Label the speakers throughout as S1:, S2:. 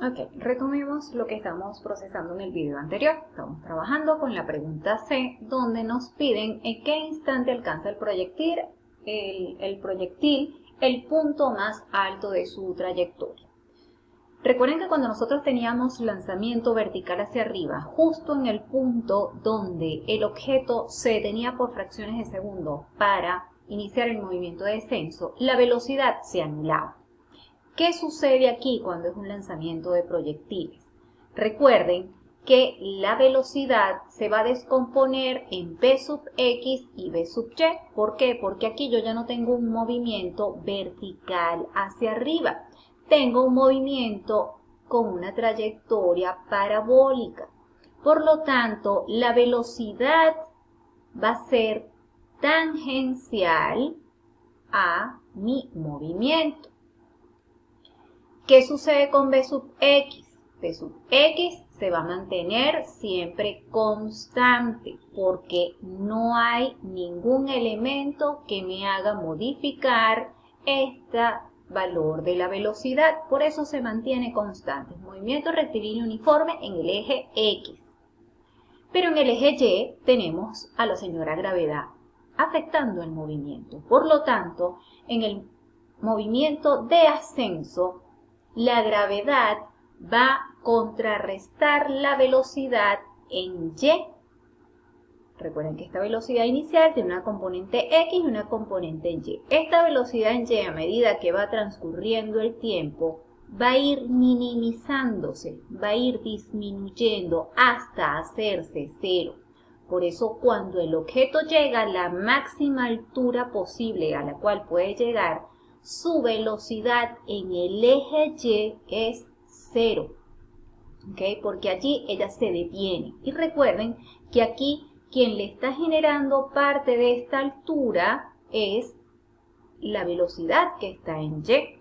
S1: Ok, retomemos lo que estamos procesando en el video anterior. Estamos trabajando con la pregunta C, donde nos piden en qué instante alcanza el proyectil el punto más alto de su trayectoria. Recuerden que cuando nosotros teníamos lanzamiento vertical hacia arriba, justo en el punto donde el objeto se detenía por fracciones de segundo para iniciar el movimiento de descenso, la velocidad se anulaba. ¿Qué sucede aquí cuando es un lanzamiento de proyectiles? Recuerden que la velocidad se va a descomponer en v sub x y v sub y. ¿Por qué? Porque aquí yo ya no tengo un movimiento vertical hacia arriba. Tengo un movimiento con una trayectoria parabólica. Por lo tanto, la velocidad va a ser tangencial a mi movimiento. ¿Qué sucede con v sub x? V sub x se va a mantener siempre constante porque no hay ningún elemento que me haga modificar este valor de la velocidad. Por eso se mantiene constante. Movimiento rectilíneo uniforme en el eje X. Pero en el eje Y tenemos a la señora gravedad afectando el movimiento. Por lo tanto, en el movimiento de ascenso, la gravedad va a contrarrestar la velocidad en Y. Recuerden que esta velocidad inicial tiene una componente X y una componente Y. Esta velocidad en Y, a medida que va transcurriendo el tiempo, va a ir minimizándose, va a ir disminuyendo hasta hacerse cero. Por eso cuando el objeto llega a la máxima altura posible a la cual puede llegar, su velocidad en el eje Y es cero, ¿ok? Porque allí ella se detiene. Y recuerden que aquí quien le está generando parte de esta altura es la velocidad que está en Y.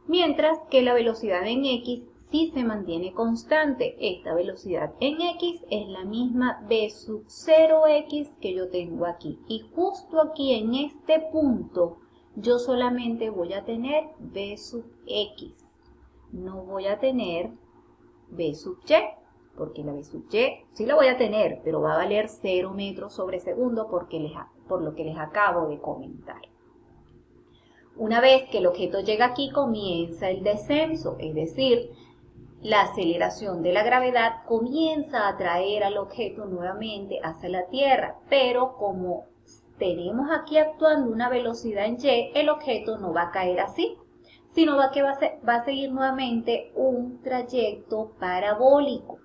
S1: Mientras que la velocidad en X sí se mantiene constante. Esta velocidad en X es la misma v sub 0x que yo tengo aquí. Y justo aquí en este punto yo solamente voy a tener v sub x. No voy a tener v sub y, porque la v sub y sí la voy a tener, pero va a valer 0 metros sobre segundo por lo que les acabo de comentar. Una vez que el objeto llega aquí, comienza el descenso, es decir, la aceleración de la gravedad comienza a traer al objeto nuevamente hacia la Tierra, pero como tenemos aquí actuando una velocidad en Y, el objeto no va a caer así, sino que va a seguir nuevamente un trayecto parabólico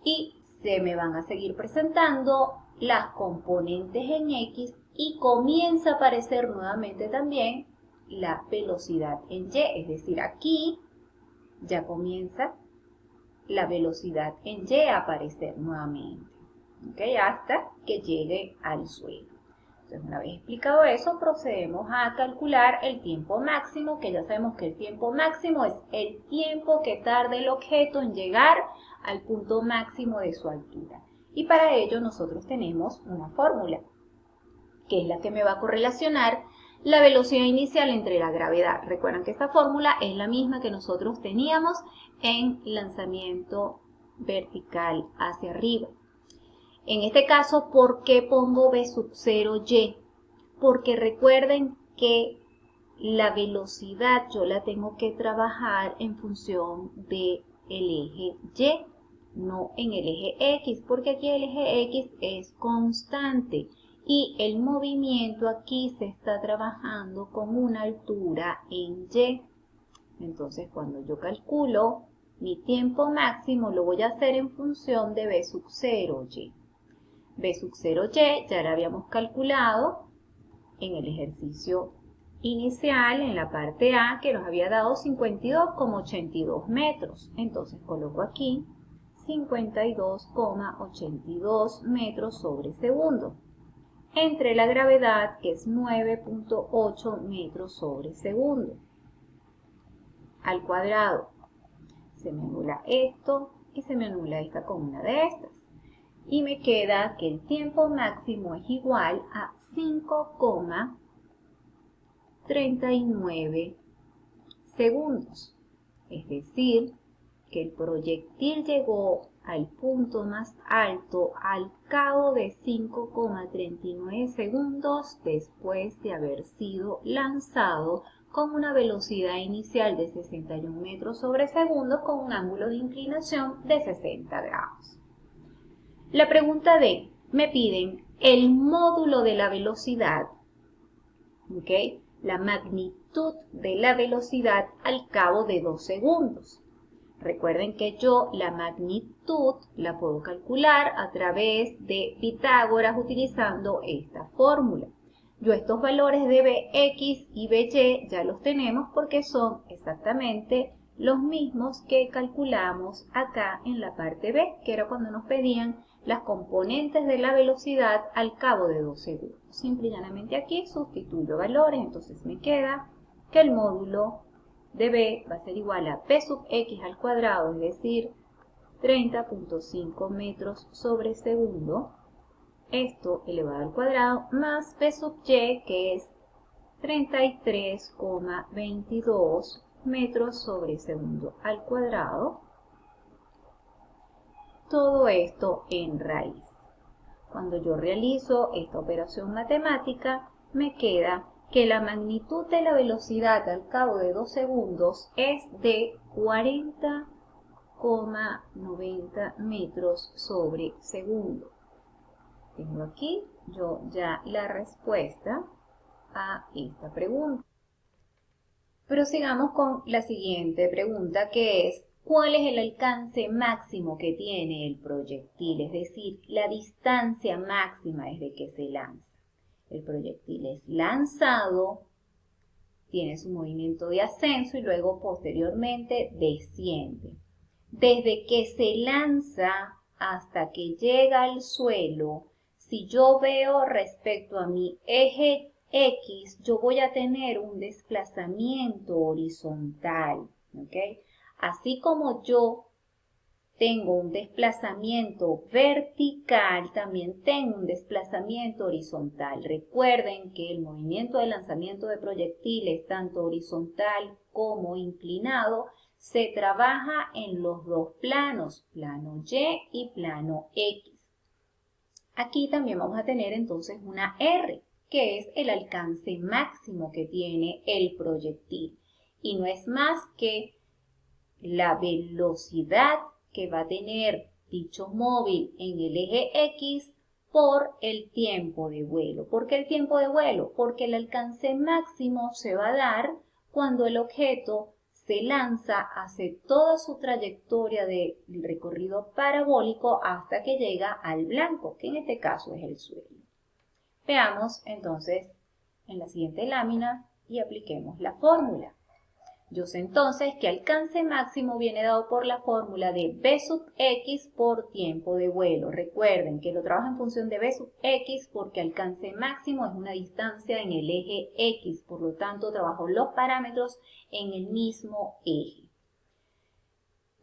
S1: y se me van a seguir presentando las componentes en X y comienza a aparecer nuevamente también la velocidad en Y, es decir, aquí ya comienza la velocidad en Y a aparecer nuevamente, ¿okay? Hasta que llegue al suelo. Entonces, una vez explicado eso, procedemos a calcular el tiempo máximo, que ya sabemos que el tiempo máximo es el tiempo que tarda el objeto en llegar al punto máximo de su altura. Y para ello nosotros tenemos una fórmula, que es la que me va a correlacionar la velocidad inicial entre la gravedad. Recuerden que esta fórmula es la misma que nosotros teníamos en lanzamiento vertical hacia arriba. En este caso, ¿por qué pongo v sub 0y? Porque recuerden que la velocidad yo la tengo que trabajar en función del eje Y, no en el eje X, porque aquí el eje X es constante y el movimiento aquí se está trabajando con una altura en Y. Entonces, cuando yo calculo mi tiempo máximo, lo voy a hacer en función de v sub 0y. V sub 0y ya la habíamos calculado en el ejercicio inicial, en la parte A, que nos había dado 52,82 metros. Entonces coloco aquí 52,82 metros sobre segundo. Entre la gravedad, que es 9,8 metros sobre segundo. Al cuadrado. Se me anula esto y se me anula esta con una de estas. Y me queda que el tiempo máximo es igual a 5,39 segundos. Es decir, que el proyectil llegó al punto más alto al cabo de 5,39 segundos después de haber sido lanzado con una velocidad inicial de 61 metros sobre segundo con un ángulo de inclinación de 60 grados. La pregunta D, me piden el módulo de la velocidad, ¿ok? La magnitud de la velocidad al cabo de 2 segundos. Recuerden que yo la magnitud la puedo calcular a través de Pitágoras utilizando esta fórmula. Yo estos valores de Bx y By ya los tenemos porque son exactamente los mismos que calculamos acá en la parte B, que era cuando nos pedían las componentes de la velocidad al cabo de 2 segundos. Simple y llanamente aquí sustituyo valores, entonces me queda que el módulo de B va a ser igual a P sub X al cuadrado, es decir, 30.5 metros sobre segundo, esto elevado al cuadrado, más P sub Y, que es 33,22 metros sobre segundo al cuadrado. Todo esto en raíz. Cuando yo realizo esta operación matemática, me queda que la magnitud de la velocidad al cabo de 2 segundos es de 40,90 metros sobre segundo. Tengo aquí yo ya la respuesta a esta pregunta. Prosigamos con la siguiente pregunta, que es ¿cuál es el alcance máximo que tiene el proyectil? Es decir, la distancia máxima desde que se lanza. El proyectil es lanzado, tiene su movimiento de ascenso y luego posteriormente desciende. Desde que se lanza hasta que llega al suelo, si yo veo respecto a mi eje X, yo voy a tener un desplazamiento horizontal, ¿ok? Así como yo tengo un desplazamiento vertical, también tengo un desplazamiento horizontal. Recuerden que el movimiento de lanzamiento de proyectiles, tanto horizontal como inclinado, se trabaja en los dos planos, plano Y y plano X. Aquí también vamos a tener entonces una R, que es el alcance máximo que tiene el proyectil. Y no es más que la velocidad que va a tener dicho móvil en el eje X por el tiempo de vuelo. ¿Por qué el tiempo de vuelo? Porque el alcance máximo se va a dar cuando el objeto se lanza, hace toda su trayectoria de recorrido parabólico hasta que llega al blanco, que en este caso es el suelo. Veamos entonces en la siguiente lámina y apliquemos la fórmula. Yo sé entonces que alcance máximo viene dado por la fórmula de B sub X por tiempo de vuelo. Recuerden que lo trabajo en función de B sub X porque alcance máximo es una distancia en el eje X. Por lo tanto, trabajo los parámetros en el mismo eje.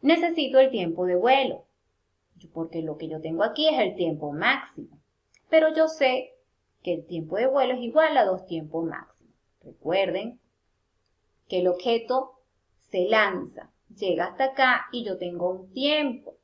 S1: Necesito el tiempo de vuelo, porque lo que yo tengo aquí es el tiempo máximo. Pero yo sé que el tiempo de vuelo es igual a 2 tiempos máximos. Recuerden que el objeto se lanza, llega hasta acá y yo tengo un tiempo,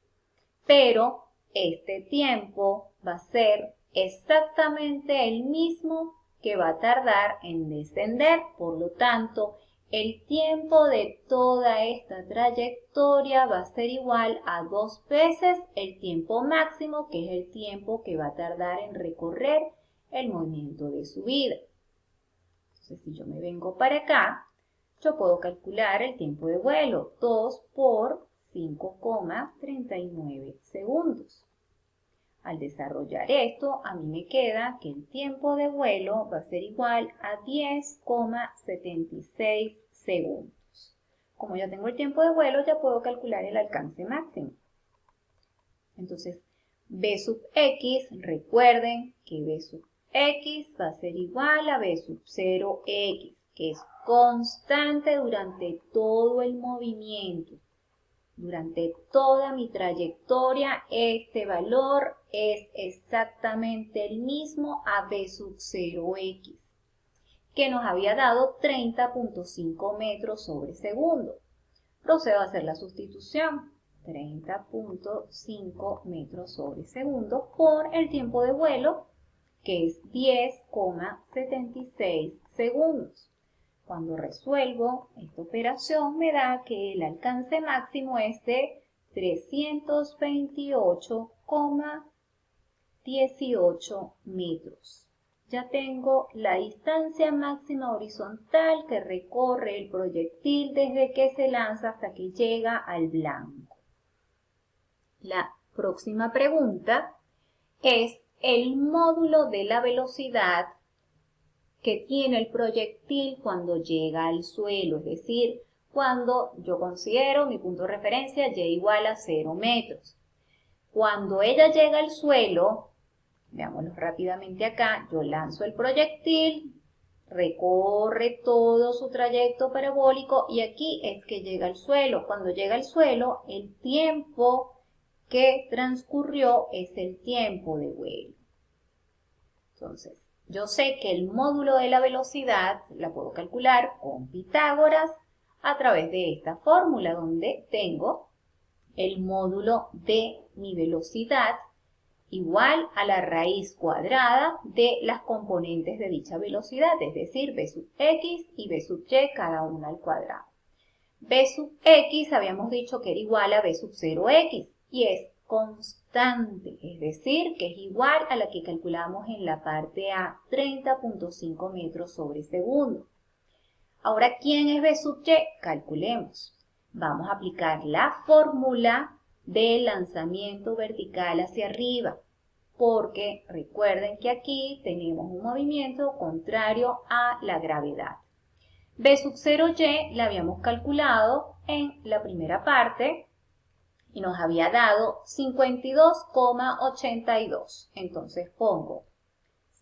S1: pero este tiempo va a ser exactamente el mismo que va a tardar en descender. Por lo tanto, el tiempo de toda esta trayectoria va a ser igual a 2 veces el tiempo máximo, que es el tiempo que va a tardar en recorrer el movimiento de subida. Entonces, si yo me vengo para acá, yo puedo calcular el tiempo de vuelo, 2 por 5,39 segundos. Al desarrollar esto, a mí me queda que el tiempo de vuelo va a ser igual a 10,76 segundos. Como ya tengo el tiempo de vuelo, ya puedo calcular el alcance máximo. Entonces, B sub X, recuerden que B sub X va a ser igual a B sub 0X, que es constante durante todo el movimiento. Durante toda mi trayectoria, este valor es exactamente el mismo a B sub 0X, que nos había dado 30.5 metros sobre segundo. Procedo a hacer la sustitución. 30.5 metros sobre segundo por el tiempo de vuelo, que es 10,76 segundos. Cuando resuelvo esta operación me da que el alcance máximo es de 328,18 metros. Ya tengo la distancia máxima horizontal que recorre el proyectil desde que se lanza hasta que llega al blanco. La próxima pregunta es el módulo de la velocidad que tiene el proyectil cuando llega al suelo, es decir, cuando yo considero mi punto de referencia y igual a 0 metros. Cuando ella llega al suelo, veámoslo rápidamente acá, yo lanzo el proyectil, recorre todo su trayecto parabólico y aquí es que llega al suelo. Cuando llega al suelo, el tiempo que transcurrió es el tiempo de vuelo. Entonces, yo sé que el módulo de la velocidad la puedo calcular con Pitágoras a través de esta fórmula donde tengo el módulo de mi velocidad igual a la raíz cuadrada de las componentes de dicha velocidad, es decir, b sub x y b sub y cada una al cuadrado. B sub x habíamos dicho que era igual a b sub 0x y es constante, es decir, que es igual a la que calculamos en la parte A, 30.5 metros sobre segundo. Ahora, ¿quién es B sub y? Calculemos. Vamos a aplicar la fórmula del lanzamiento vertical hacia arriba, porque recuerden que aquí tenemos un movimiento contrario a la gravedad. B sub 0y la habíamos calculado en la primera parte, y nos había dado 52,82. Entonces pongo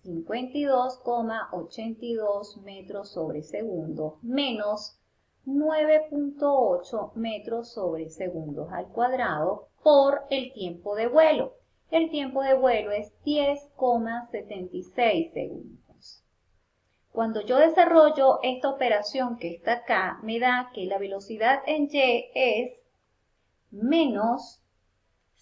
S1: 52,82 metros sobre segundo menos 9.8 metros sobre segundos al cuadrado por el tiempo de vuelo. El tiempo de vuelo es 10,76 segundos. Cuando yo desarrollo esta operación que está acá, me da que la velocidad en y es menos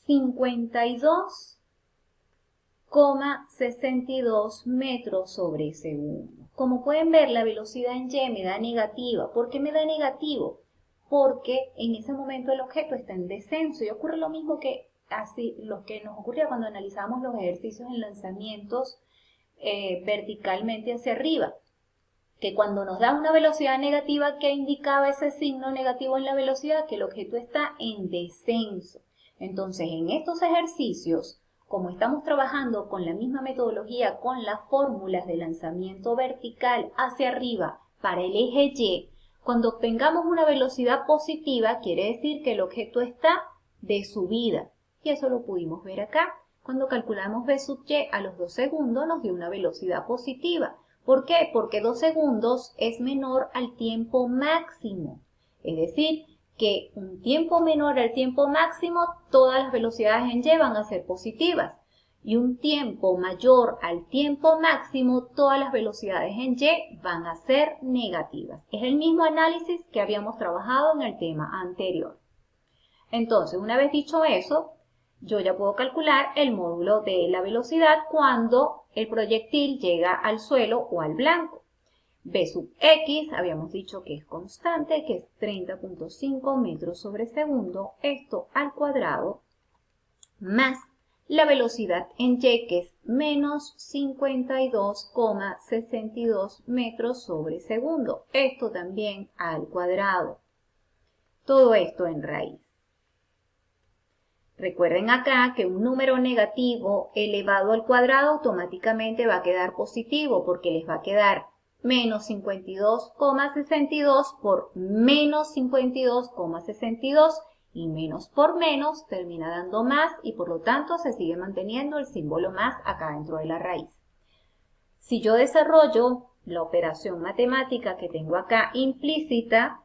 S1: 52,62 metros sobre segundo. Como pueden ver, la velocidad en y me da negativa. ¿Por qué me da negativo? Porque en ese momento el objeto está en descenso y ocurre lo mismo que lo que nos ocurría cuando analizamos los ejercicios en lanzamientos verticalmente hacia arriba, que cuando nos da una velocidad negativa, ¿qué indicaba ese signo negativo en la velocidad? Que el objeto está en descenso. Entonces, en estos ejercicios, como estamos trabajando con la misma metodología, con las fórmulas de lanzamiento vertical hacia arriba para el eje Y, cuando obtengamos una velocidad positiva, quiere decir que el objeto está de subida. Y eso lo pudimos ver acá. Cuando calculamos B sub y a los 2 segundos nos dio una velocidad positiva. ¿Por qué? Porque 2 segundos es menor al tiempo máximo. Es decir, que un tiempo menor al tiempo máximo, todas las velocidades en y van a ser positivas. Y un tiempo mayor al tiempo máximo, todas las velocidades en y van a ser negativas. Es el mismo análisis que habíamos trabajado en el tema anterior. Entonces, una vez dicho eso, yo ya puedo calcular el módulo de la velocidad cuando el proyectil llega al suelo o al blanco. B sub x, habíamos dicho que es constante, que es 30.5 metros sobre segundo, esto al cuadrado, más la velocidad en y, que es menos 52,62 metros sobre segundo, esto también al cuadrado. Todo esto en raíz. Recuerden acá que un número negativo elevado al cuadrado automáticamente va a quedar positivo porque les va a quedar menos 52,62 por menos 52,62 y menos por menos termina dando más y por lo tanto se sigue manteniendo el símbolo más acá dentro de la raíz. Si yo desarrollo la operación matemática que tengo acá implícita,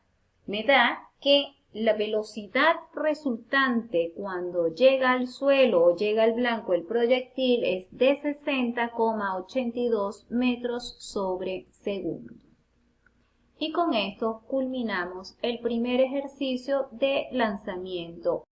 S1: me da que la velocidad resultante cuando llega al suelo o llega al blanco el proyectil es de 60,82 metros sobre segundo. Y con esto culminamos el primer ejercicio de lanzamiento